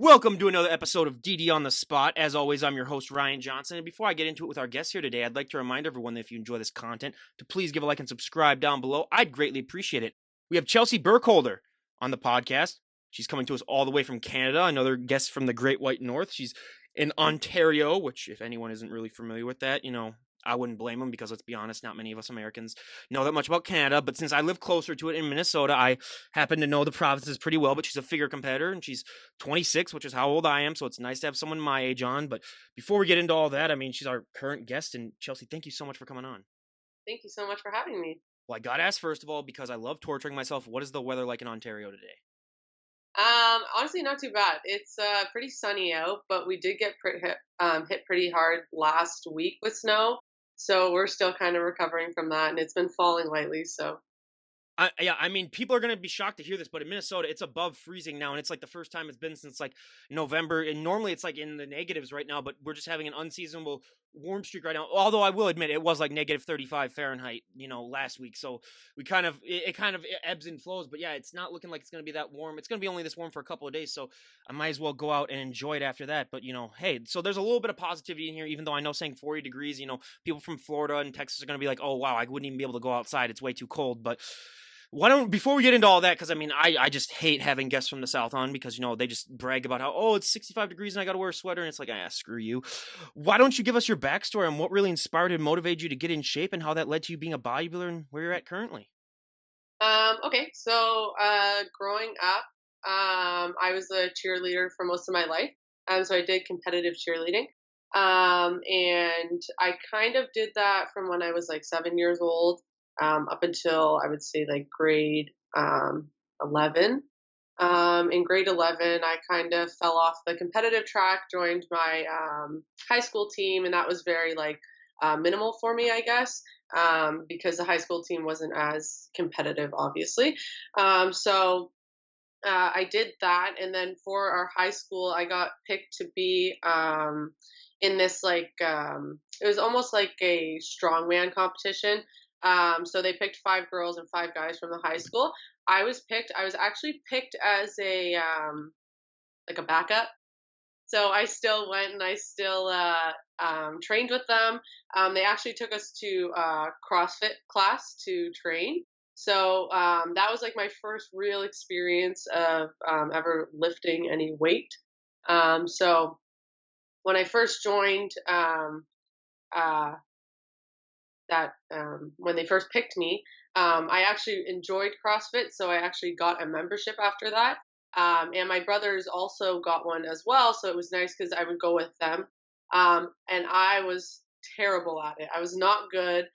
Welcome to another episode of DD on the Spot. As always, I'm your host, Ryan Johnson. And before I get into it with our guests here today, I'd like to remind everyone that if you enjoy this content, to please give a like and subscribe down below. I'd greatly appreciate it. We have Chelsea Burkholder on the podcast. She's coming to us all the way from Canada, another guest from the Great White North. She's in Ontario, which, if anyone isn't really familiar with that, I wouldn't blame them because, let's be honest, not many of us Americans know that much about Canada. But since I live closer to it in Minnesota, I happen to know the provinces pretty well. But she's a figure competitor, and she's 26, which is how old I am. So it's nice to have someone my age on. But before we get into all that, she's our current guest. And Chelsea, thank you so much for coming on. Thank you so much for having me. Well, I got to ask, first of all, because I love torturing myself, what is the weather like in Ontario today? Honestly, not too bad. It's pretty sunny out, but we did get hit pretty hard last week with snow. So we're still kind of recovering from that, and it's been falling lightly. So People are going to be shocked to hear this, but in Minnesota, it's above freezing now, and it's like the first time it's been since like November, and normally it's like in the negatives right now, but we're just having an unseasonable warm streak right now. Although I will admit it was like negative 35 Fahrenheit, last week, so we kind of it ebbs and flows. But yeah, it's not looking like it's going to be that warm. It's going to be only this warm for a couple of days, so I might as well go out and enjoy it after that. But hey, so there's a little bit of positivity in here, even though I know saying 40 degrees, people from Florida and Texas are going to be like, oh wow, I wouldn't even be able to go outside. It's way too cold. But before we get into all that, because I just hate having guests from the South on because, they just brag about how, it's 65 degrees and I got to wear a sweater. And it's like, screw you. Why don't you give us your backstory on what really inspired and motivated you to get in shape and how that led to you being a bodybuilder and where you're at currently? Okay. So growing up, I was a cheerleader for most of my life. So I did competitive cheerleading. And I kind of did that from when I was like 7 years old. Up until I would say like grade 11. In grade 11, I kind of fell off the competitive track, joined my high school team, and that was very like minimal for me, I guess, because the high school team wasn't as competitive, obviously. So I did that, and then for our high school, I got picked to be in this it was almost like a strongman competition. So they picked 5 girls and 5 guys from the high school. I was actually picked as a like a backup. So I still went and I still trained with them. They actually took us to CrossFit class to train. So that was like my first real experience of ever lifting any weight. So when I first joined, when they first picked me, I actually enjoyed CrossFit, so I actually got a membership after that. And my brothers also got one as well, so it was nice because I would go with them. And I was terrible at it. I was not good.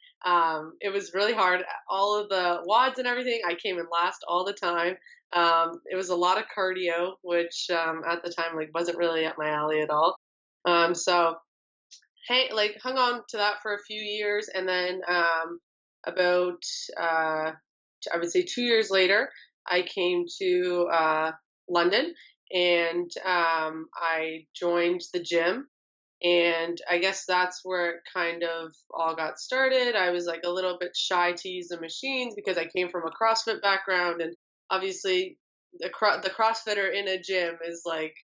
It was really hard. All of the WODs and everything, I came in last all the time. It was a lot of cardio, which at the time wasn't really up my alley at all. So hung on to that for a few years, and then about I would say 2 years later, I came to London, and I joined the gym, and I guess that's where it kind of all got started. I was like a little bit shy to use the machines because I came from a CrossFit background, and obviously the CrossFitter in a gym is like,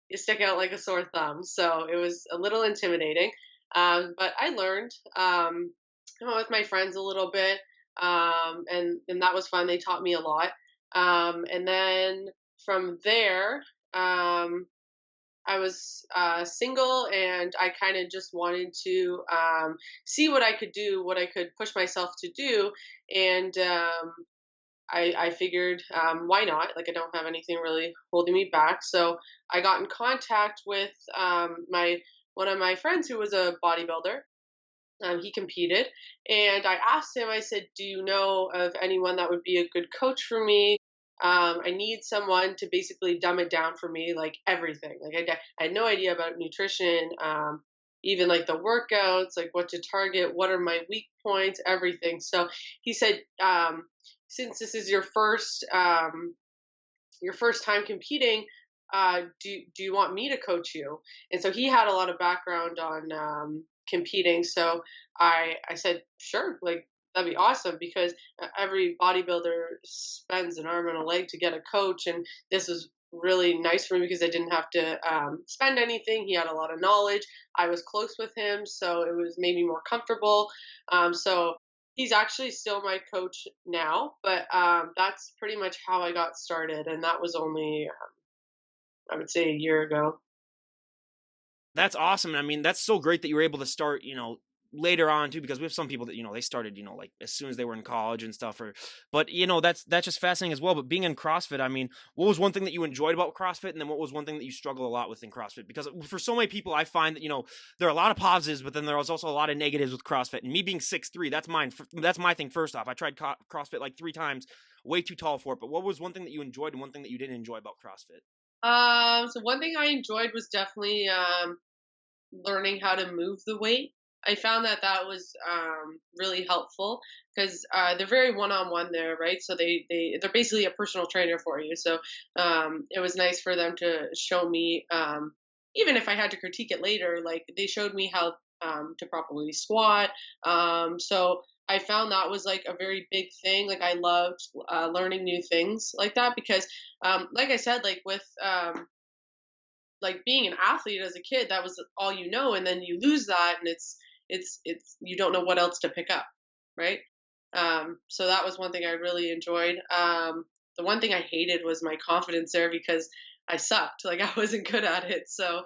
you stick out like a sore thumb. So it was a little intimidating. But I learned with my friends a little bit, and that was fun. They taught me a lot. And then from there, I was single, and I kind of just wanted to see what I could do, what I could push myself to do. And I figured, why not? Like, I don't have anything really holding me back. So I got in contact with one of my friends who was a bodybuilder. He competed, and I asked him, I said, do you know of anyone that would be a good coach for me? I need someone to basically dumb it down for me, like everything. Like I had no idea about nutrition, even like the workouts, like what to target, what are my weak points, everything. So he said, since this is your first time competing, do you want me to coach you? And so he had a lot of background on competing. So I said, sure, like that'd be awesome, because every bodybuilder spends an arm and a leg to get a coach, and this is really nice for me because I didn't have to spend anything. He had a lot of knowledge. I was close with him, so it was made me more comfortable. So he's actually still my coach now, but that's pretty much how I got started, and that was only I would say a year ago. That's awesome. I mean, that's so great that you were able to start, later on too, because we have some people that, they started, like as soon as they were in college and stuff, or, but that's just fascinating as well. But being in CrossFit, I mean, what was one thing that you enjoyed about CrossFit? And then what was one thing that you struggle a lot with in CrossFit? Because for so many people, I find that, there are a lot of positives, but then there was also a lot of negatives with CrossFit. And me being 6'3", that's mine. That's my thing. First off, I tried CrossFit like 3 times, way too tall for it. But what was one thing that you enjoyed and one thing that you didn't enjoy about CrossFit? So one thing I enjoyed was definitely learning how to move the weight. I found that that was really helpful because they're very one-on-one there, right? So they're basically a personal trainer for you. So it was nice for them to show me, even if I had to critique it later, like they showed me how to properly squat. So I found that was like a very big thing. Like I loved learning new things like that because, like I said, like with like being an athlete as a kid, that was all you know, and then you lose that, and it's you don't know what else to pick up, right? So that was one thing I really enjoyed. The one thing I hated was my confidence there because I sucked, like I wasn't good at it. So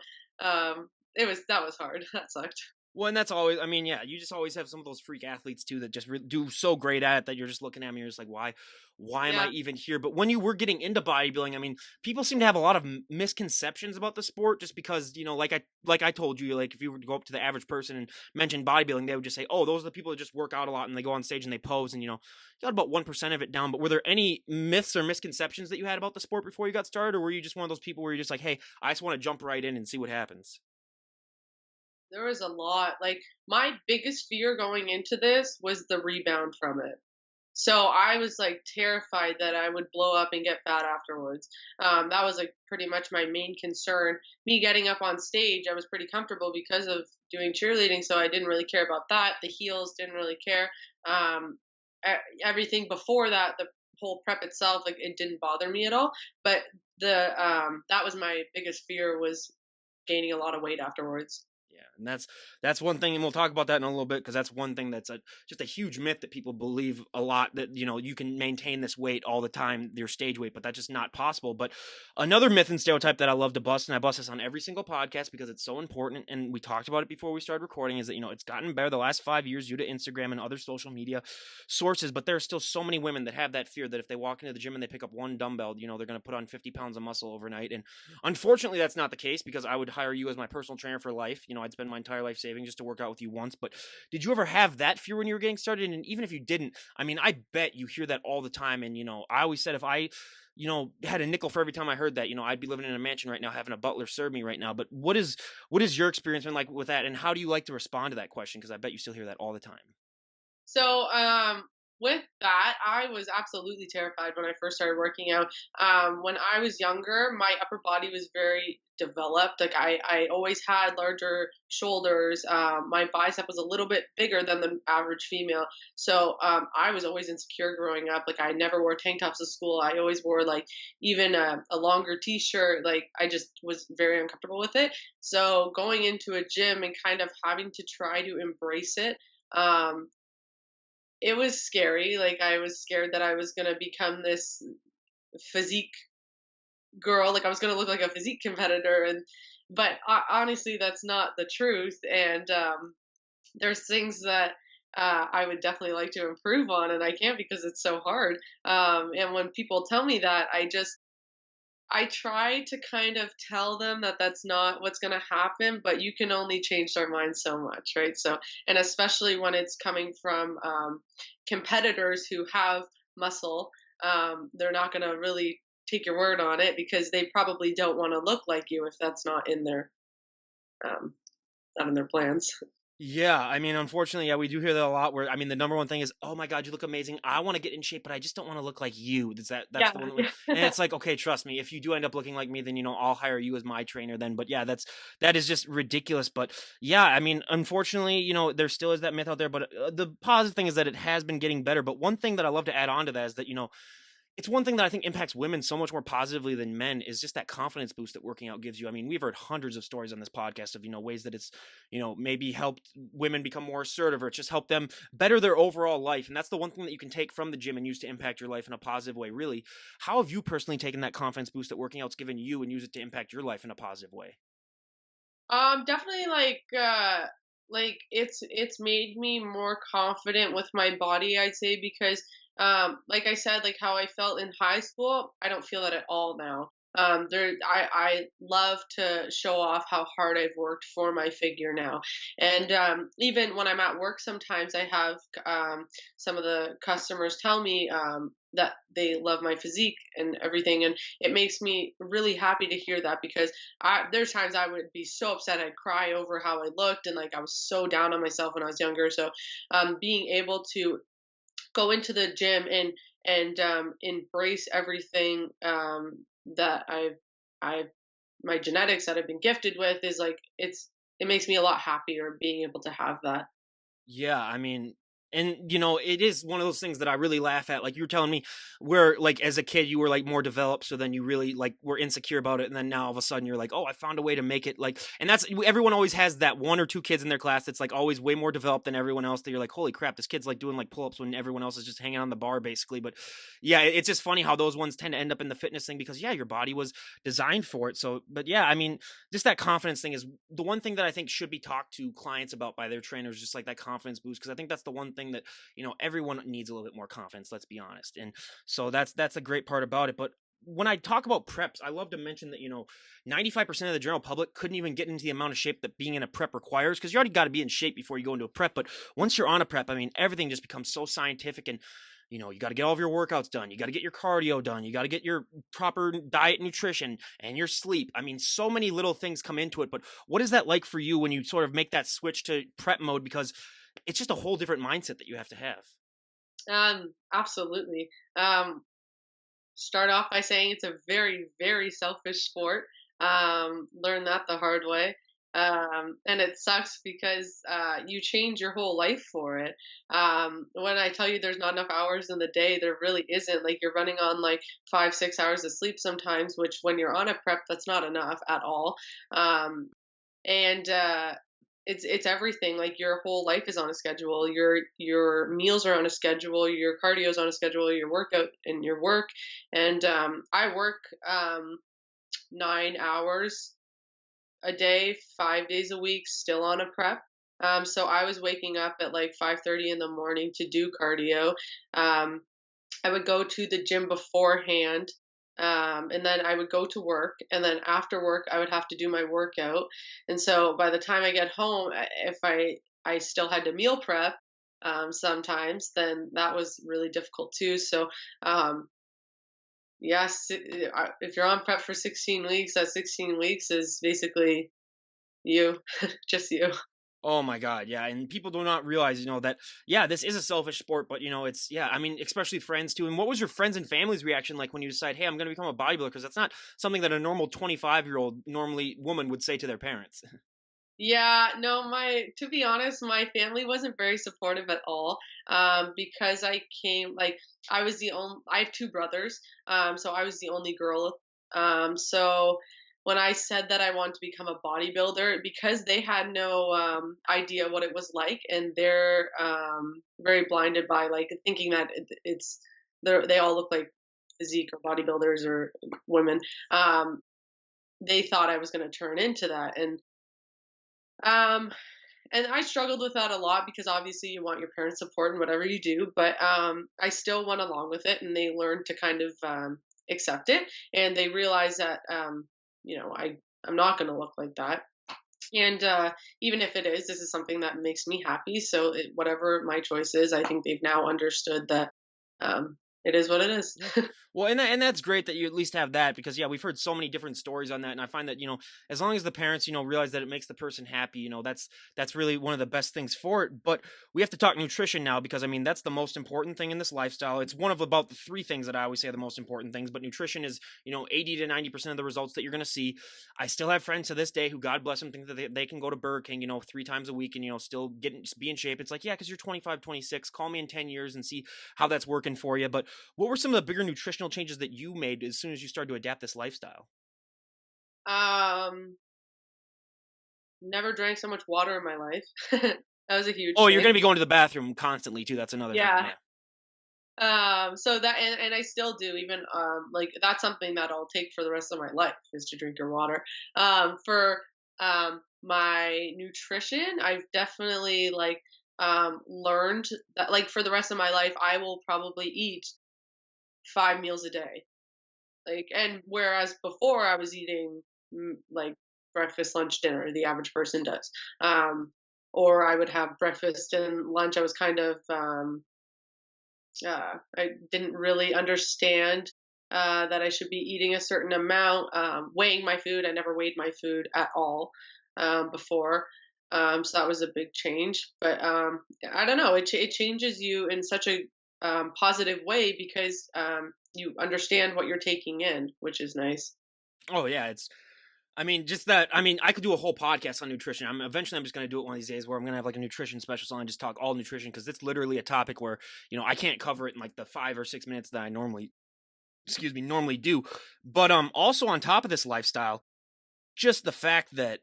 it was that was hard. That sucked. Well, and that's always, I mean, yeah, you just always have some of those freak athletes too that just do so great at it that you're just looking at me, you're just like, why am I Yeah. even here? But when you were getting into bodybuilding, I mean, people seem to have a lot of misconceptions about the sport just because, like I told you, like if you were to go up to the average person and mention bodybuilding, they would just say, oh, those are the people that just work out a lot and they go on stage and they pose and, you got about 1% of it down. But were there any myths or misconceptions that you had about the sport before you got started? Or were you just one of those people where you're just like, hey, I just want to jump right in and see what happens? There was a lot. Like my biggest fear going into this was the rebound from it. So I was like terrified that I would blow up and get fat afterwards. That was like pretty much my main concern. Me getting up on stage, I was pretty comfortable because of doing cheerleading, so I didn't really care about that. The heels didn't really care. Um, Everything before that, the whole prep itself, like it didn't bother me at all. But the that was my biggest fear was gaining a lot of weight afterwards. Yeah, and that's one thing, and we'll talk about that in a little bit because that's one thing that's just a huge myth that people believe a lot that you can maintain this weight all the time, your stage weight, but that's just not possible. But another myth and stereotype that I love to bust, and I bust this on every single podcast because it's so important, and we talked about it before we started recording, is that it's gotten better the last 5 years due to Instagram and other social media sources, but there are still so many women that have that fear that if they walk into the gym and they pick up one dumbbell, they're going to put on 50 pounds of muscle overnight, and unfortunately, that's not the case because I would hire you as my personal trainer for life. I'd spend my entire life saving just to work out with you once. But did you ever have that fear when you were getting started? And even if you didn't, I mean, I bet you hear that all the time. And, I always said if I, had a nickel for every time I heard that, I'd be living in a mansion right now, having a butler serve me right now. But what is your experience been like with that? And how do you like to respond to that question? Because I bet you still hear that all the time. So, with that, I was absolutely terrified when I first started working out. When I was younger, my upper body was very developed. Like I always had larger shoulders. My bicep was a little bit bigger than the average female. So I was always insecure growing up. Like I never wore tank tops to school. I always wore like even a longer t-shirt. Like I just was very uncomfortable with it. So going into a gym and kind of having to try to embrace it. It was scary. Like I was scared that I was gonna become this physique girl. Like I was gonna look like a physique competitor, and but honestly, that's not the truth. And there's things that I would definitely like to improve on, and I can't because it's so hard. And when people tell me that, I try to kind of tell them that that's not what's going to happen, but you can only change their mind so much, right? So, and especially when it's coming from competitors who have muscle, they're not going to really take your word on it because they probably don't want to look like you if that's um, not in their plans. Yeah, I mean, unfortunately, yeah, we do hear that a lot. Where I mean, the number one thing is, "Oh my God, you look amazing. I want to get in shape, but I just don't want to look like you." That's Yeah. the one that and it's like, okay, trust me, if you do end up looking like me, then I'll hire you as my trainer then. But yeah, that is just ridiculous. But yeah, I mean, unfortunately, there still is that myth out there. But the positive thing is that it has been getting better. But one thing that I love to add on to that is that it's one thing that I think impacts women so much more positively than men is just that confidence boost that working out gives you. I mean, we've heard hundreds of stories on this podcast of, ways that it's, maybe helped women become more assertive, or it's just helped them better their overall life. And that's the one thing that you can take from the gym and use to impact your life in a positive way, really. How have you personally taken that confidence boost that working out's given you and use it to impact your life in a positive way? Definitely like it's made me more confident with my body, I'd say, because like I said, like how I felt in high school, I don't feel that at all now. I love to show off how hard I've worked for my figure now, and even when I'm at work, sometimes I have some of the customers tell me that they love my physique and everything, and it makes me really happy to hear that, because there's times I would be so upset I'd cry over how I looked, and like I was so down on myself when I was younger. So being able to go into the gym and embrace everything that I've my genetics that I've been gifted with is like it makes me a lot happier being able to have that. Yeah, I mean, and it is one of those things that I really laugh at. Like you were telling me, where like as a kid you were like more developed, so then you really like were insecure about it, and then now all of a sudden you're like, oh, I found a way to make it like. And that's everyone always has that one or two kids in their class that's like always way more developed than everyone else. That you're like, holy crap, this kid's like doing like pull ups when everyone else is just hanging on the bar basically. But yeah, it's just funny how those ones tend to end up in the fitness thing because yeah, your body was designed for it. So, but yeah, I mean, just that confidence thing is the one thing that I think should be talked to clients about by their trainers, just like that confidence boost. Because I think that's the one thing that everyone needs a little bit more confidence. Let's be honest, and so that's a great part about it. But when I talk about preps, I love to mention that 95% of the general public couldn't even get into the amount of shape that being in a prep requires, because you already got to be in shape before you go into a prep. But once you're on a prep, I mean, everything just becomes so scientific, and you got to get all of your workouts done. You got to get your cardio done. You got to get your proper diet, nutrition, and your sleep. I mean, so many little things come into it. But what is that like for you when you sort of make that switch to prep mode? Because it's just a whole different mindset that you have to have. Absolutely. Start off by saying it's a very, very selfish sport. Learn that the hard way. And it sucks because you change your whole life for it. When I tell you there's not enough hours in the day, there really isn't. Like you're running on like 5, 6 hours of sleep sometimes, which when you're on a prep, that's not enough at all. And it's everything. Like your whole life is on a schedule. Your meals are on a schedule. Your cardio is on a schedule. Your workout and your work. And I work 9 hours a day, 5 days a week, still on a prep. So I was waking up at like 5:30 in the morning to do cardio. Um, I would go to the gym beforehand, and then I would go to work, and then after work I would have to do my workout. And so by the time I get home, if I still had to meal prep sometimes, then that was really difficult too. So yes, if you're on prep for 16 weeks, that 16 weeks is basically you, just you. Oh my God, yeah, and people do not realize, that yeah, this is a selfish sport, but it's yeah, I mean, especially friends too. And what was your friends and family's reaction like when you decide, hey, I'm going to become a bodybuilder? Because that's not something that a normal 25-year-old normally woman would say to their parents. Yeah, no, my to be honest, my family wasn't very supportive at all. Because I came like I was the only I have two brothers, so I was the only girl. So when I said that I wanted to become a bodybuilder, because they had no idea what it was like, and they're very blinded by like thinking that they all look like physique or bodybuilders or women. They thought I was going to turn into that, um, and I struggled with that a lot because obviously you want your parents' support in whatever you do, but I still went along with it, and they learned to kind of accept it, and they realized that I'm not going to look like that, and even if it is, this is something that makes me happy. So whatever my choice is, I think they've now understood that it is what it is. Yeah. Well, and that's great that you at least have that, because yeah, we've heard so many different stories on that, and I find that as long as the parents realize that it makes the person happy, that's really one of the best things for it. But we have to talk nutrition now, because I mean that's the most important thing in this lifestyle. It's one of about the three things that I always say are the most important things, but nutrition is 80 to 90% of the results that you're going to see. I still have friends to this day who, God bless them, think that they can go to Burger King 3 times a week and still be in shape. It's like, yeah, because you're 25, 26. Call me in 10 years and see how that's working for you. But what were some of the bigger nutritional changes that you made as soon as you started to adapt this lifestyle? Um, Never drank so much water in my life. That was a huge Oh, you're thing. gonna be going to the bathroom constantly too. That's another thing. Yeah. Yeah. So that, and I still do, even like that's something that I'll take for the rest of my life, is to drink your water. For my nutrition, I've definitely like learned that, like, for the rest of my life I will probably eat 5 meals a day. Like, and whereas before I was eating like breakfast, lunch, dinner, the average person does. Or I would have breakfast and lunch. I was kind of I didn't really understand that I should be eating a certain amount. Weighing my food, I never weighed my food at all before. So that was a big change. But I don't know, it changes you in such a positive way, because you understand what you're taking in, which is nice. Oh yeah, it's I mean, just that. I mean, I could do a whole podcast on nutrition. I'm just going to do it one of these days where I'm going to have like a nutrition specialist on and just talk all nutrition, because it's literally a topic where I can't cover it in like the 5 or 6 minutes that I normally, excuse me, normally do. But also on top of this lifestyle, just the fact that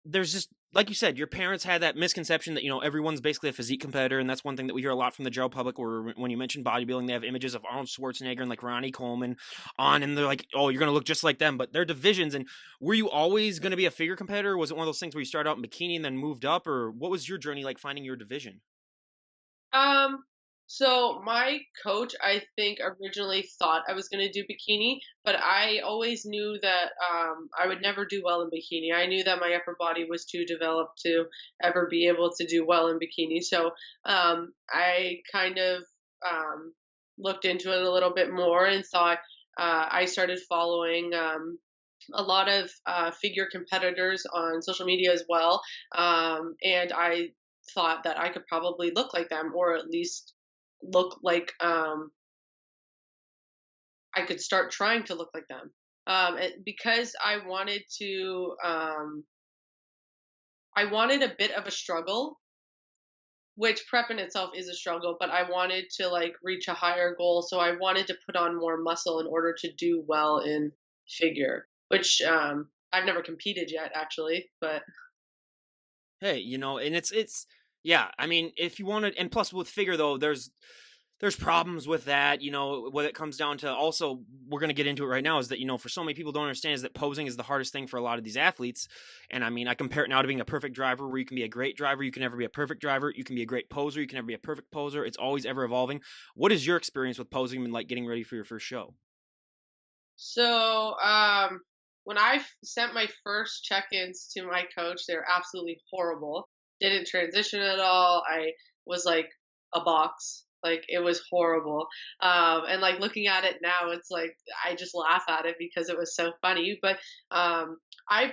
there's just, like you said, your parents had that misconception that everyone's basically a physique competitor, and that's one thing that we hear a lot from the general public. Where when you mention bodybuilding, they have images of Arnold Schwarzenegger and like Ronnie Coleman and they're like, "Oh, you're gonna look just like them." But they're divisions. And were you always gonna be a figure competitor? Was it one of those things where you started out in bikini and then moved up, or what was your journey like finding your division? Um, so my coach, I think, originally thought I was going to do bikini, but I always knew that I would never do well in bikini. I knew that my upper body was too developed to ever be able to do well in bikini. So I kind of looked into it a little bit more and thought, I started following a lot of figure competitors on social media as well. And I thought that I could probably look like them, or at least look like I could start trying to look like them. Because I wanted a bit of a struggle, which prep in itself is a struggle, but I wanted to like reach a higher goal. So I wanted to put on more muscle in order to do well in figure, which I've never competed yet, actually, but Hey, and it's yeah. I mean, if you wanted, and plus with figure though, there's problems with that. What it comes down to. Also, we're gonna get into it right now. Is that for so many people don't understand is that posing is the hardest thing for a lot of these athletes. And I mean, I compare it now to being a perfect driver, where you can be a great driver, you can never be a perfect driver. You can be a great poser, you can never be a perfect poser. It's always ever evolving. What is your experience with posing and like getting ready for your first show? so, when I sent my first check-ins to my coach, they were absolutely horrible. Didn't transition at all. I was like a box. Like, it was horrible. And like looking at it now, it's like I just laugh at it because it was so funny. But I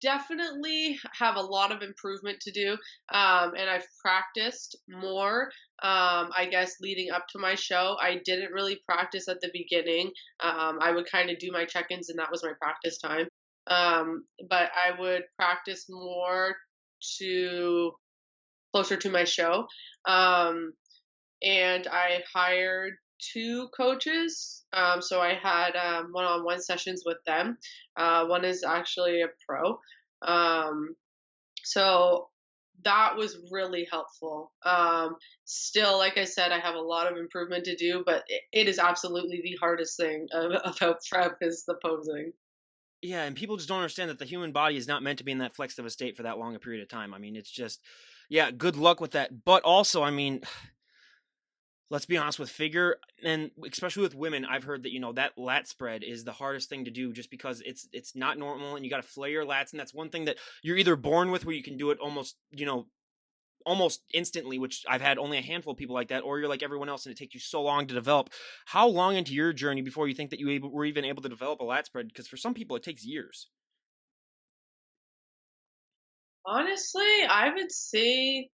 definitely have a lot of improvement to do. And I've practiced more, I guess, leading up to my show. I didn't really practice at the beginning. I would kind of do my check ins, and that was my practice time. But I would practice more to closer to my show. Um, and I hired two coaches. So I had one-on-one sessions with them. One is actually a pro. Um, so that was really helpful. Still, like I said, I have a lot of improvement to do, but it is absolutely the hardest thing about prep is the posing. Yeah, and people just don't understand that the human body is not meant to be in that flex of a state for that long a period of time. I mean, it's just, yeah, good luck with that. But also, I mean, let's be honest with figure, and especially with women, I've heard that that lat spread is the hardest thing to do, just because it's not normal, and you got to flare your lats, and that's one thing that you're either born with, where you can do it almost almost instantly, which I've had only a handful of people like that, or you're like everyone else and it takes you so long to develop. How long into your journey before you think that were even able to develop a lat spread? Because for some people it takes years. Honestly, I would say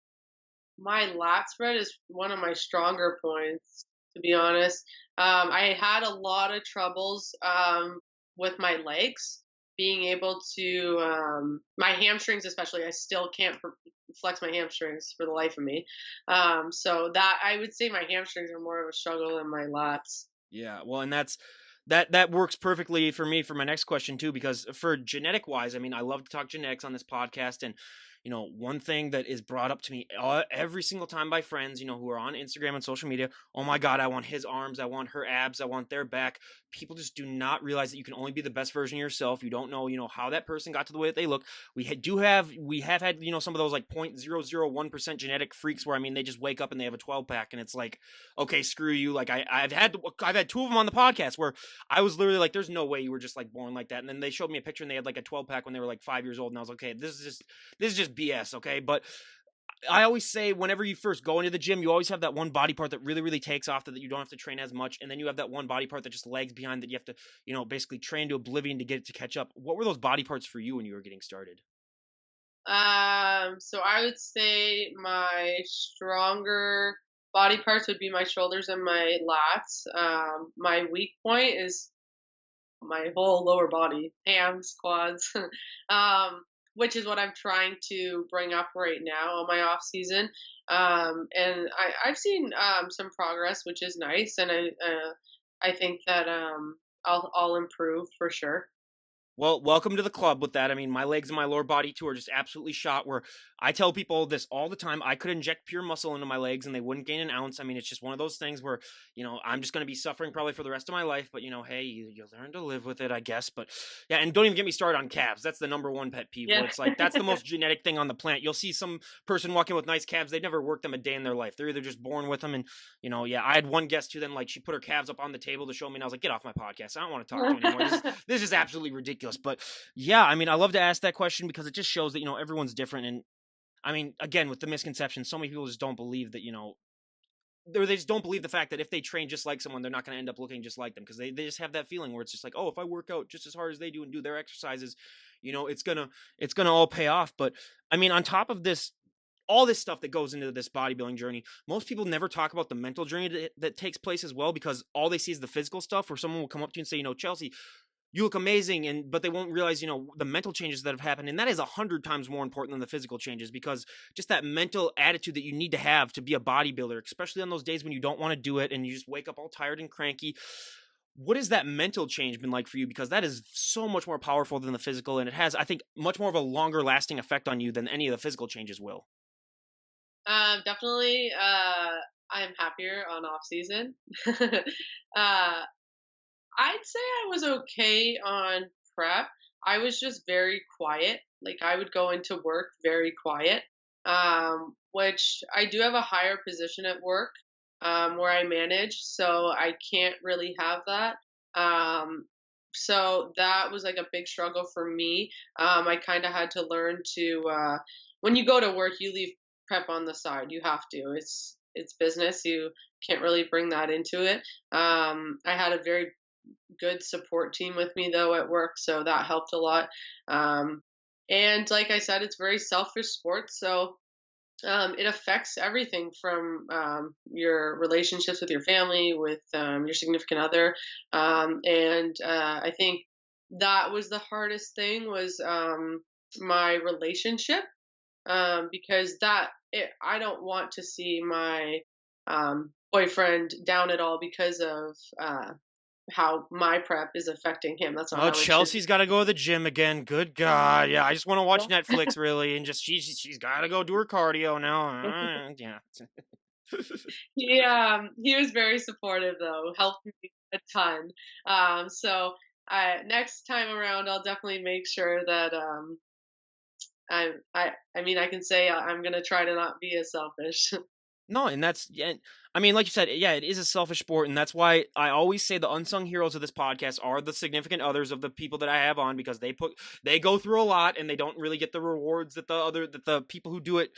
my lat spread is one of my stronger points, to be honest. I had a lot of troubles with my legs, being able to, my hamstrings especially, I still can't flex my hamstrings for the life of me. So that I would say my hamstrings are more of a struggle than my lats. Yeah, well, and that works perfectly for me for my next question too, because for genetic wise, I mean, I love to talk genetics on this podcast, and one thing that is brought up to me every single time by friends, who are on Instagram and social media. Oh my God, I want his arms, I want her abs, I want their back. People just do not realize that you can only be the best version of yourself. You don't know, how that person got to the way that they look. We have had, some of those like 0.001% genetic freaks where I mean they just wake up and they have a 12 pack, and it's like, okay, screw you. Like I've had two of them on the podcast where I was literally like, there's no way you were just like born like that. And then they showed me a picture and they had like a 12 pack when they were like 5 years old. And I was like, okay, this is just BS. Okay. But I always say whenever you first go into the gym, you always have that one body part that really, really takes off, that you don't have to train as much. And then you have that one body part that just lags behind, that you have to, basically train to oblivion to get it to catch up. What were those body parts for you when you were getting started? So I would say my stronger body parts would be my shoulders and my lats. My weak point is my whole lower body, hams, quads, which is what I'm trying to bring up right now on my off season. And I've seen some progress, which is nice, and I think that I'll improve for sure. Well, welcome to the club with that. I mean, my legs and my lower body too are just absolutely shot. Where I tell people this all the time, I could inject pure muscle into my legs and they wouldn't gain an ounce. I mean, it's just one of those things where, I'm just going to be suffering probably for the rest of my life. But, hey, you learn to live with it, I guess. But yeah, and don't even get me started on calves. That's the number one pet peeve, where Yeah. it's like, that's the most genetic thing on the planet. You'll see some person walking with nice calves. They've never worked them a day in their life. They're either just born with them. And, yeah, I had one guest who then, like, she put her calves up on the table to show me. And I was like, get off my podcast. I don't want to talk to you anymore. This is absolutely ridiculous. But yeah, I mean, I love to ask that question because it just shows that, everyone's different. And I mean, again, with the misconception, so many people just don't believe that, or they just don't believe the fact that if they train just like someone, they're not going to end up looking just like them, because they just have that feeling where it's just like, oh, if I work out just as hard as they do and do their exercises, it's gonna all pay off. But I mean, on top of this, all this stuff that goes into this bodybuilding journey, most people never talk about the mental journey that takes place as well, because all they see is the physical stuff, where someone will come up to you and say, Chelsea, you look amazing, but they won't realize, the mental changes that have happened. And that is 100 times more important than the physical changes, because just that mental attitude that you need to have to be a bodybuilder, especially on those days when you don't want to do it and you just wake up all tired and cranky. What has that mental change been like for you? Because that is so much more powerful than the physical. And it has, I think, much more of a longer lasting effect on you than any of the physical changes will. Definitely. I'm happier on off season. uh, I'd say I was okay on prep. I was just very quiet. Like I would go into work very quiet, which I do have a higher position at work, where I manage, so I can't really have that. Um, so that was like a big struggle for me. I kind of had to learn to, when you go to work, you leave prep on the side. You have to. It's business. You can't really bring that into it. I had a very good support team with me though at work, so that helped a lot. Um, and like I said, it's very selfish sport, so it affects everything from your relationships with your family, with your significant other, and I think that was the hardest thing was my relationship, because I don't want to see my boyfriend down at all because of how my prep is affecting him. That's not Oh, how it should be. Chelsea's got to go to the gym again. Good God. Yeah, I just want to watch Netflix really, and just she's got to go do her cardio now. Yeah. Yeah, he was very supportive though, helped me a ton. So next time around, I'll definitely make sure that I mean, I can say I'm gonna try to not be as selfish. No, and that's, yeah, I mean, like you said, yeah, it is a selfish sport, and that's why I always say the unsung heroes of this podcast are the significant others of the people that I have on, because they go through a lot and they don't really get the rewards that the people who do it,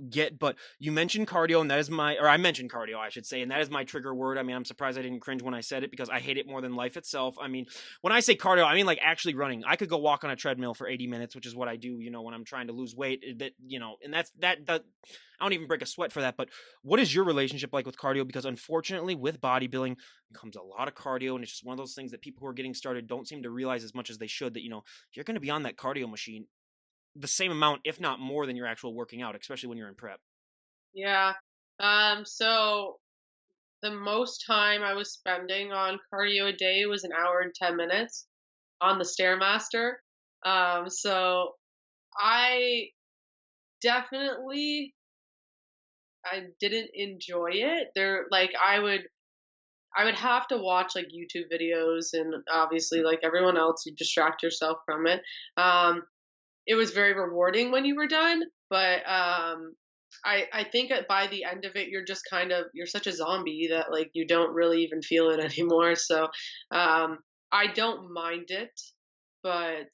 get. But you mentioned cardio, and I mentioned cardio, I should say, and that is my trigger word. I mean, I'm surprised I didn't cringe when I said it, because I hate it more than life itself. I mean, when I say cardio, I mean like actually running. I could go walk on a treadmill for 80 minutes, which is what I do, when I'm trying to lose weight. And that I don't even break a sweat for that. But what is your relationship like with cardio? Because unfortunately, with bodybuilding comes a lot of cardio, and it's just one of those things that people who are getting started don't seem to realize as much as they should. That you're going to be on that cardio machine the same amount, if not more, than your actual working out, especially when you're in prep. Yeah. So the most time I was spending on cardio a day was an hour and 10 minutes on the Stairmaster. So I definitely I didn't enjoy it. I would have to watch like YouTube videos, and obviously like everyone else you distract yourself from it. Um it was very rewarding when you were done, but I think that by the end of it you're just you're such a zombie that like you don't really even feel it anymore. So um I don't mind it, but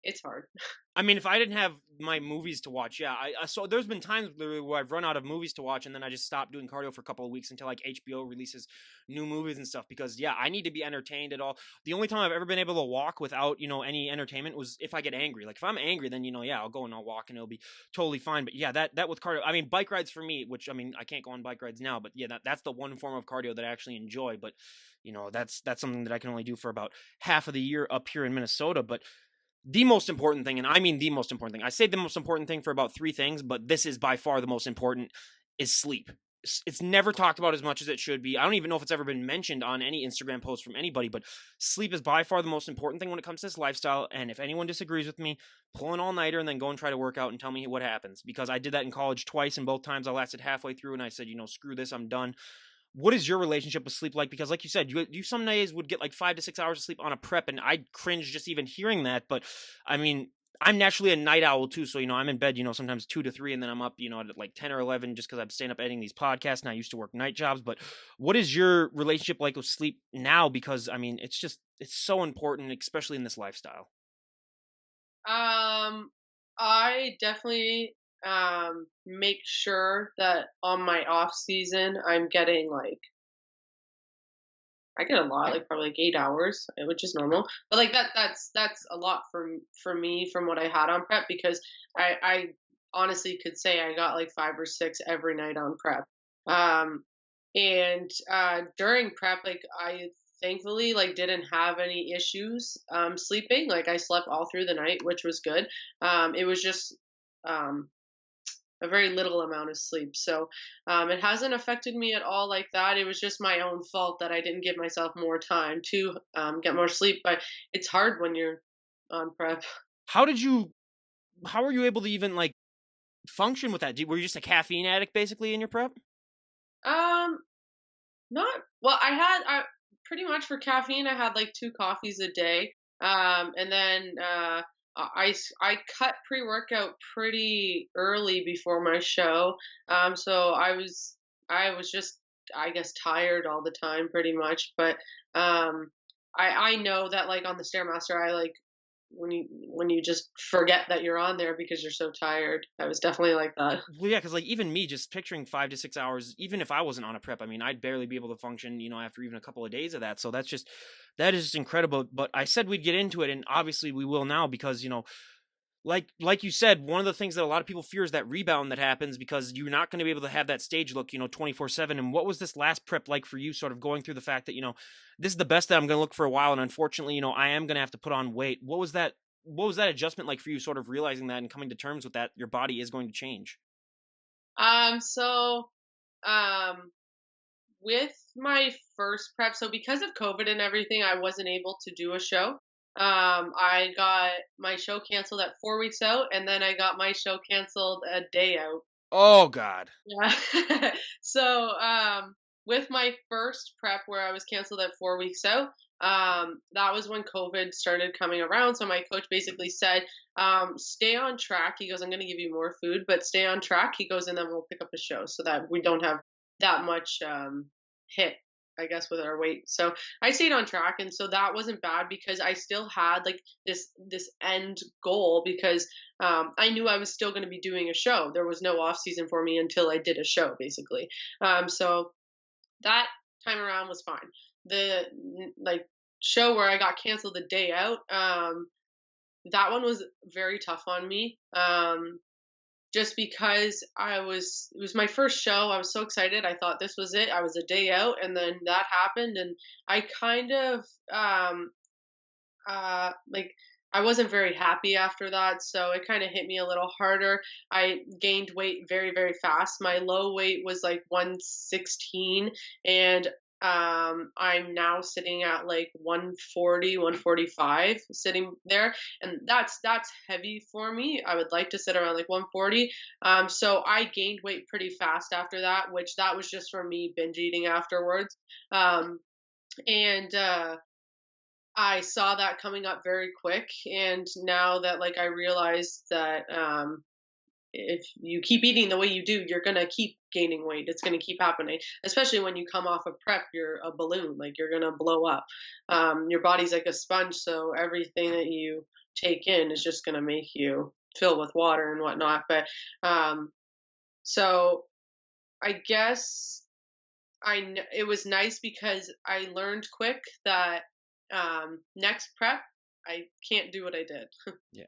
it's hard. I mean, if I didn't have my movies to watch, yeah, I so there's been times literally where I've run out of movies to watch, and then I just stop doing cardio for a couple of weeks until like HBO releases new movies and stuff. Because yeah, I need to be entertained at all. The only time I've ever been able to walk without any entertainment was if I get angry. Like if I'm angry, then yeah, I'll go and I'll walk and it'll be totally fine. But yeah, that with cardio, I mean, bike rides for me, which I mean, I can't go on bike rides now, but yeah, that's the one form of cardio that I actually enjoy. But that's something that I can only do for about half of the year up here in Minnesota. But the most important thing, and I mean the most important thing, I say the most important thing for about three things, but this is by far the most important, is sleep. It's never talked about as much as it should be. I don't even know if it's ever been mentioned on any Instagram post from anybody, but sleep is by far the most important thing when it comes to this lifestyle. And if anyone disagrees with me, pull an all-nighter and then go and try to work out and tell me what happens. Because I did that in college twice, and both times I lasted halfway through and I said, screw this, I'm done. What is your relationship with sleep like? Because like you said, you some days would get like 5 to 6 hours of sleep on a prep, and I cringe just even hearing that. But I mean, I'm naturally a night owl too, so I'm in bed, sometimes 2 to 3, and then I'm up, at like 10 or 11, just because I'm staying up editing these podcasts, and I used to work night jobs. But what is your relationship like with sleep now? Because I mean, it's so important, especially in this lifestyle. I definitely make sure that on my off season I'm getting like I get a lot, like probably like 8 hours, which is normal. But like that's a lot for me from what I had on prep because I honestly could say I got like 5 or 6 every night on prep. Um, and during prep, like I thankfully like didn't have any issues sleeping. Like I slept all through the night, which was good. It was just um a very little amount of sleep. So it hasn't affected me at all like that. It was just my own fault that I didn't give myself more time to get more sleep. But it's hard when you're on prep. How did you? How were you able to even like function with that? Were you just a caffeine addict basically in your prep? Um, Not well. I pretty much for caffeine. I had like 2 coffees a day, and then I cut pre workout pretty early before my show. So I was just I guess tired all the time pretty much. But um, I know that like on the stairmaster, I like when you just forget that you're on there because you're so tired. I was definitely like that. Well, yeah, because like even me, just picturing 5 to 6 hours, even if I wasn't on a prep, I mean, I'd barely be able to function, after even a couple of days of that. So that is just incredible. But I said we'd get into it, and obviously we will now because like you said, one of the things that a lot of people fear is that rebound that happens because you're not going to be able to have that stage look, 24/7. And what was this last prep like for you? Sort of going through the fact that this is the best that I'm going to look for a while, and unfortunately, I am going to have to put on weight. What was that? What was that adjustment like for you? Sort of realizing that and coming to terms with that your body is going to change. So um with my first prep, so because of COVID and everything, I wasn't able to do a show. I got my show canceled at 4 weeks out, and then I got my show canceled a day out. Oh God. Yeah. So with my first prep, where I was canceled at 4 weeks out, that was when COVID started coming around. So my coach basically said, "Stay on track." He goes, "I'm going to give you more food, but stay on track." He goes, and then we'll pick up a show so that we don't have that much hit, I guess, with our weight. So I stayed on track, and so that wasn't bad because I still had like this end goal because I knew I was still going to be doing a show. There was no off season for me until I did a show, basically. So that time around was fine. The like show where I got canceled the day out, that one was very tough on me. Just because it was my first show. I was so excited. I thought this was it. I was a day out, and then that happened, and I kind of like I wasn't very happy after that, so it kind of hit me a little harder. I gained weight very, very fast. My low weight was like 116, and I'm now sitting at like 140, 145, sitting there, and that's heavy for me. I would like to sit around like 140. So I gained weight pretty fast after that, which that was just from me binge eating afterwards. And I saw that coming up very quick, and now that like I realized that if you keep eating the way you do, you're gonna keep gaining weight. It's gonna keep happening, especially when you come off of prep. You're a balloon, like you're gonna blow up. Your body's like a sponge, so everything that you take in is just gonna make you fill with water and whatnot. But so I guess it was nice because I learned quick that next prep I can't do what I did. Yeah.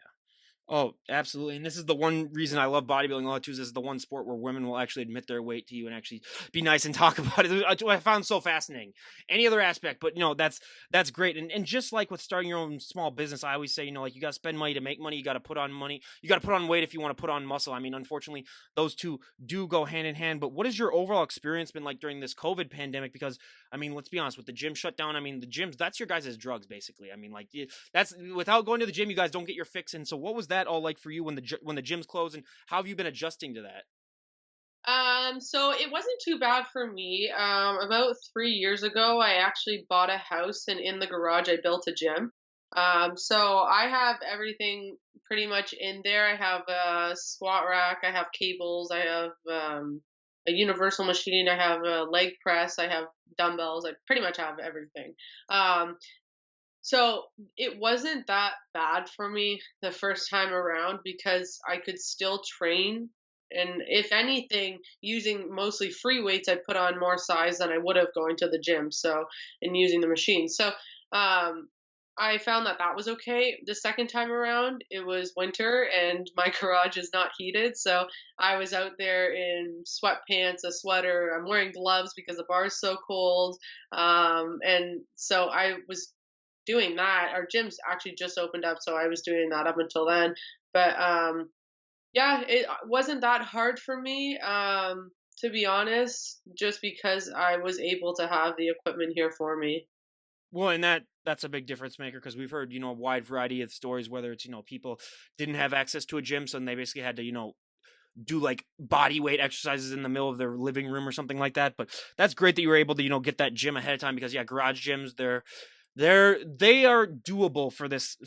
Oh, absolutely. And this is the one reason I love bodybuilding a lot too. Is this is the one sport where women will actually admit their weight to you and actually be nice and talk about it. I found so fascinating. Any other aspect, but that's great. And just like with starting your own small business, I always say, like you got to spend money to make money. You got to put on money. You got to put on weight if you want to put on muscle. I mean, unfortunately, those two do go hand in hand. But what has your overall experience been like during this COVID pandemic? Because I mean, let's be honest, with the gym shut down, I mean, the gyms, that's your guys' drugs, basically. I mean, like, that's without going to the gym, you guys don't get your fix in. So, what was that all like for you when when the gyms closed, and how have you been adjusting to that? So it wasn't too bad for me. About 3 years ago, I actually bought a house, and in the garage, I built a gym. So I have everything pretty much in there. I have a squat rack, I have cables, I have a universal machine, I have a leg press, I have dumbbells. I pretty much have everything. Um, so it wasn't that bad for me the first time around because I could still train. And if anything, using mostly free weights, I put on more size than I would have going to the gym. So, and using the machine. So, I found that that was okay. The second time around, it was winter and my garage is not heated. So I was out there in sweatpants, a sweater. I'm wearing gloves because the bar is so cold. And so I was doing that. Our gym's actually just opened up, so I was doing that up until then. But yeah, it wasn't that hard for me, to be honest, just because I was able to have the equipment here for me. Well, and that's a big difference maker because we've heard a wide variety of stories. Whether it's people didn't have access to a gym, so they basically had to do like body weight exercises in the middle of their living room or something like that. But that's great that you were able to get that gym ahead of time because yeah, garage gyms they are doable for this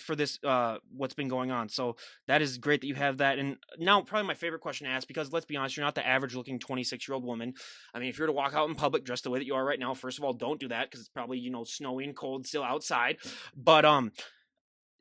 what's been going on. So that is great that you have that. And now probably my favorite question to ask, because let's be honest, you're not the average looking 26-year-old woman. I mean, if you're to walk out in public dressed the way that you are right now, first of all, don't do that because it's probably snowy and cold still outside. But I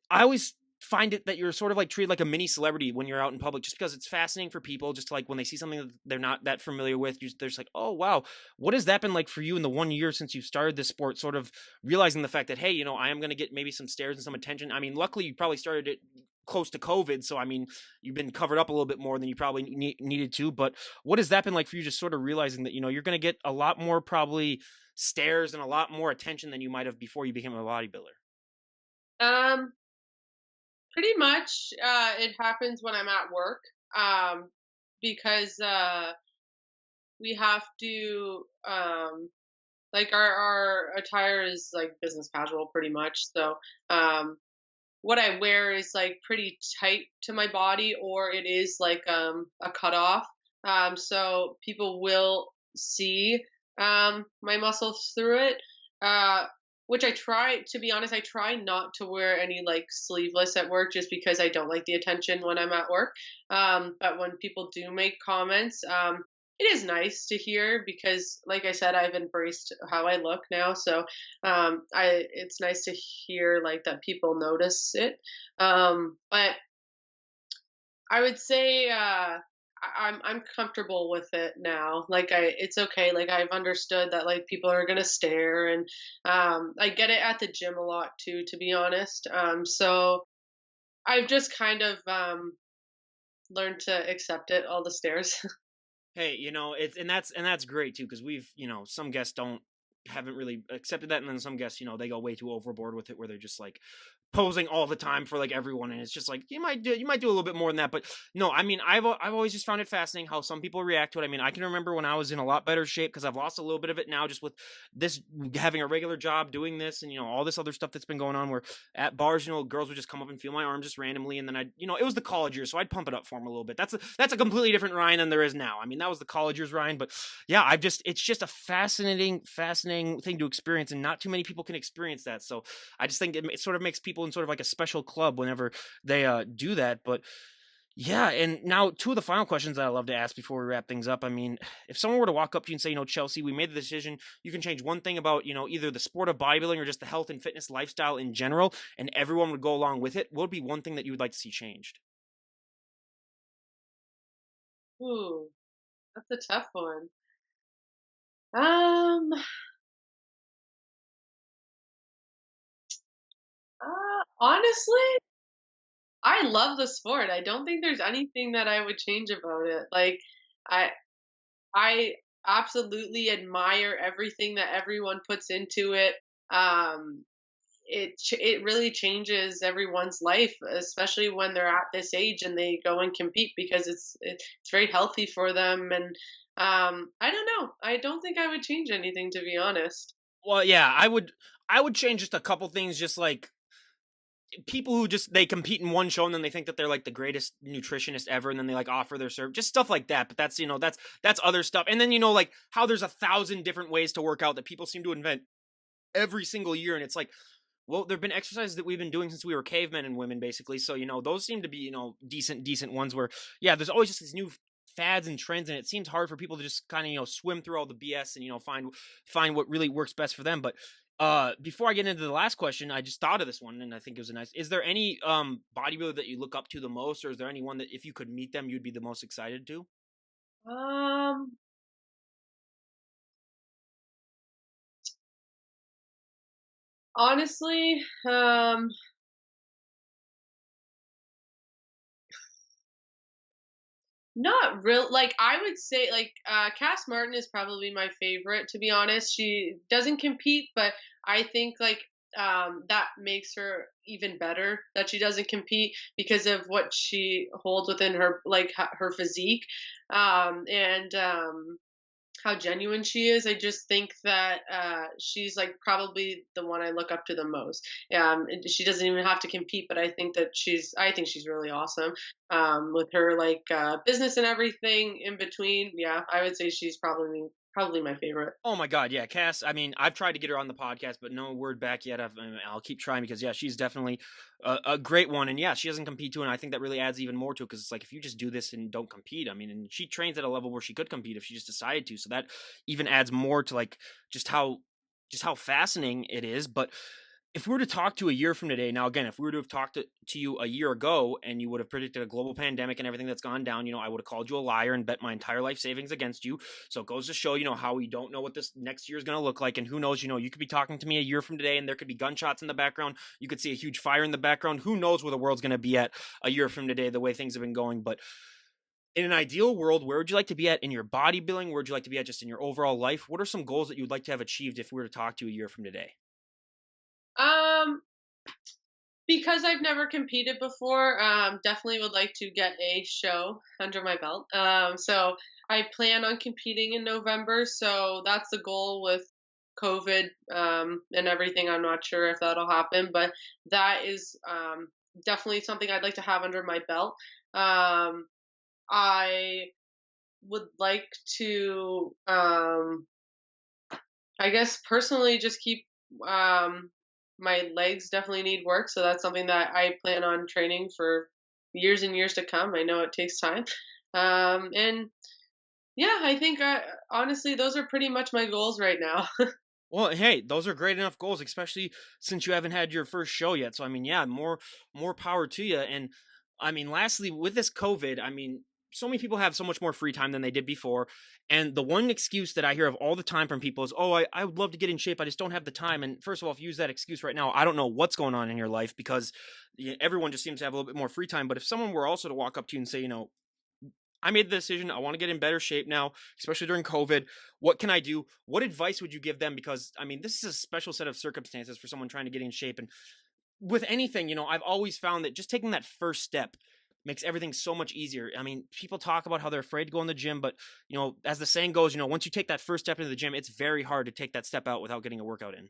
always find it that you're sort of like treated like a mini celebrity when you're out in public, just because it's fascinating for people. Just like when they see something that they're not that familiar with, they're just like, oh wow, what has that been like for you in the 1 year since you started this sport? Sort of realizing the fact that hey, I am going to get maybe some stares and some attention. I mean, luckily you probably started it close to COVID, so I mean, you've been covered up a little bit more than you probably needed to. But what has that been like for you? Just sort of realizing that you're going to get a lot more probably stares and a lot more attention than you might have before you became a bodybuilder. Um, Pretty much, it happens when I'm at work, because we have to, like our attire is like business casual pretty much. So what I wear is like pretty tight to my body, or it is like a cutoff. So people will see my muscles through it. Uh, which I try, to be honest, I try not to wear any like sleeveless at work just because I don't like the attention when I'm at work. But when people do make comments, it is nice to hear because, like I said, I've embraced how I look now. So I it's nice to hear like that people notice it. But I would say I'm comfortable with it now. Like it's okay. Like I've understood that like people are gonna stare, and I get it at the gym a lot too, to be honest. So I've just kind of learned to accept it, all the stares. Hey, it's and that's great too because we've some guests don't. haven't really accepted that, and then some guests, they go way too overboard with it, where they're just like posing all the time for like everyone, and it's just like you might do a little bit more than that. But no, I mean, I've always just found it fascinating how some people react to it. I mean, I can remember when I was in a lot better shape, because I've lost a little bit of it now, just with this, having a regular job, doing this, and all this other stuff that's been going on, where at bars, girls would just come up and feel my arm just randomly, and then it was the college years, so I'd pump it up for them a little bit. That's a completely different Ryan than there is now. I mean, that was the college years Ryan, but yeah, it's just a fascinating thing to experience, and not too many people can experience that. So I just think it sort of makes people in sort of like a special club whenever they do that. But yeah, and now two of the final questions that I love to ask before we wrap things up. I mean, if someone were to walk up to you and say, Chelsea, we made the decision, you can change one thing about, either the sport of bodybuilding or just the health and fitness lifestyle in general, and everyone would go along with it, what would be one thing that you would like to see changed? Ooh, that's a tough one. Um, Honestly, I love the sport. I don't think there's anything that I would change about it. Like, I I absolutely admire everything that everyone puts into it. Um, it really changes everyone's life, especially when they're at this age and they go and compete, because it's very healthy for them. And I don't know. I don't think I would change anything, to be honest. Well, yeah, I would change just a couple things, just like people who just they compete in one show and then they think that they're like the greatest nutritionist ever, and then they like offer their service, just stuff like that. But that's other stuff. And then like how there's 1,000 different ways to work out that people seem to invent every single year, and it's like, well, there've been exercises that we've been doing since we were cavemen and women, basically. So those seem to be decent ones, where yeah, there's always just these new fads and trends, and it seems hard for people to just kind of swim through all the BS and find what really works best for them. But before I get into the last question, I just thought of this one, and I think it was a nice. Is there any bodybuilder that you look up to the most, or is there anyone that if you could meet them, you'd be the most excited to? Um, Honestly, not real. Like, I would say, like, Cass Martin is probably my favorite, to be honest. She doesn't compete, but I think, like, that makes her even better that she doesn't compete, because of what she holds within her, like, her physique, and how genuine she is. I just think that she's, like, probably the one I look up to the most. And she doesn't even have to compete, but I think she's really awesome, with her, like, business and everything in between. Yeah, I would say she's probably my favorite. Oh my God, yeah, Cass. I mean, I've tried to get her on the podcast, but no word back yet. I'll keep trying, because yeah, she's definitely a great one, and yeah, she doesn't compete too, and I think that really adds even more to it, because it's like if you just do this and don't compete, I mean, and she trains at a level where she could compete if she just decided to, so that even adds more to like just how fascinating it is. But if we were to talk to a year from today, now again, if we were to have talked to you a year ago and you would have predicted a global pandemic and everything that's gone down, I would have called you a liar and bet my entire life savings against you. So it goes to show, how we don't know what this next year is going to look like. And who knows, you could be talking to me a year from today and there could be gunshots in the background. You could see a huge fire in the background. Who knows where the world's going to be at a year from today, the way things have been going. But in an ideal world, where would you like to be at in your bodybuilding? Where would you like to be at just in your overall life? What are some goals that you'd like to have achieved if we were to talk to you a year from today? Um, because I've never competed before, definitely would like to get a show under my belt. So I plan on competing in November. So that's the goal with COVID, and everything. I'm not sure if that'll happen, but that is, definitely something I'd like to have under my belt. Um, I would like to, I guess, personally, just keep, my legs definitely need work, so that's something that I plan on training for years and years to come. I know it takes time. And yeah, I think, honestly, those are pretty much my goals right now. Well, hey, those are great enough goals, especially since you haven't had your first show yet. So I mean, yeah, more power to you. And I mean, lastly, with this COVID, I mean, so many people have so much more free time than they did before. And the one excuse that I hear of all the time from people is, "Oh, I would love to get in shape, I just don't have the time." And first of all, if you use that excuse right now, I don't know what's going on in your life, because everyone just seems to have a little bit more free time. But if someone were also to walk up to you and say, I made the decision. I want to get in better shape now, especially during COVID. What can I do? What advice would you give them? Because I mean, this is a special set of circumstances for someone trying to get in shape. And with anything, I've always found that just taking that first step makes everything so much easier. I mean, people talk about how they're afraid to go in the gym, but as the saying goes, once you take that first step into the gym, it's very hard to take that step out without getting a workout in.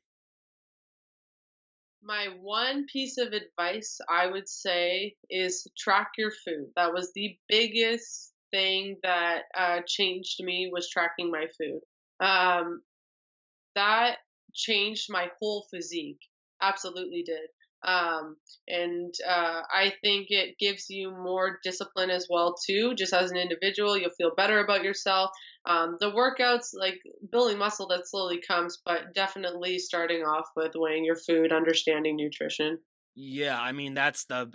My one piece of advice I would say is track your food. That was the biggest thing that changed me, was tracking my food. Um, that changed my whole physique. Absolutely did. Um, and I think it gives you more discipline as well too. Just as an individual, you'll feel better about yourself. The workouts, like building muscle, that slowly comes, but definitely starting off with weighing your food, understanding nutrition. Yeah, I mean that's the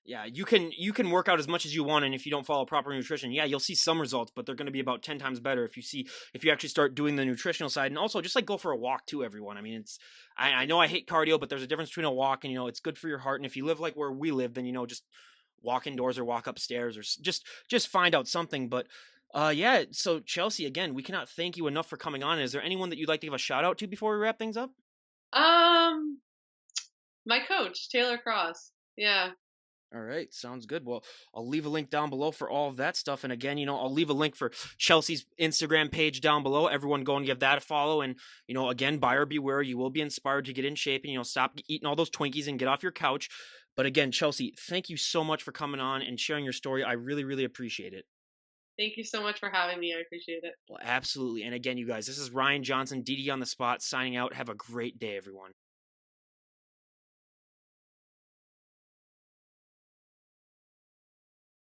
yeah, you can work out as much as you want, and if you don't follow proper nutrition, yeah, you'll see some results, but they're going to be about 10 times better if you actually start doing the nutritional side. And also just like go for a walk too, everyone. I mean, I know I hate cardio, but there's a difference between a walk and it's good for your heart. And if you live like where we live, then just walk indoors or walk upstairs or just find out something. But yeah, so Chelsea, again, we cannot thank you enough for coming on. Is there anyone that you'd like to give a shout out to before we wrap things up? Um, my coach, Taylor Cross. Yeah. All right, sounds good. Well, I'll leave a link down below for all of that stuff. And again, I'll leave a link for Chelsea's Instagram page down below. Everyone go and give that a follow. And, again, buyer beware. You will be inspired to get in shape and, stop eating all those Twinkies and get off your couch. But again, Chelsea, thank you so much for coming on and sharing your story. I really, really appreciate it. Thank you so much for having me. I appreciate it. Well, absolutely. And again, you guys, this is Ryan Johnson, DD on the spot, signing out. Have a great day, everyone.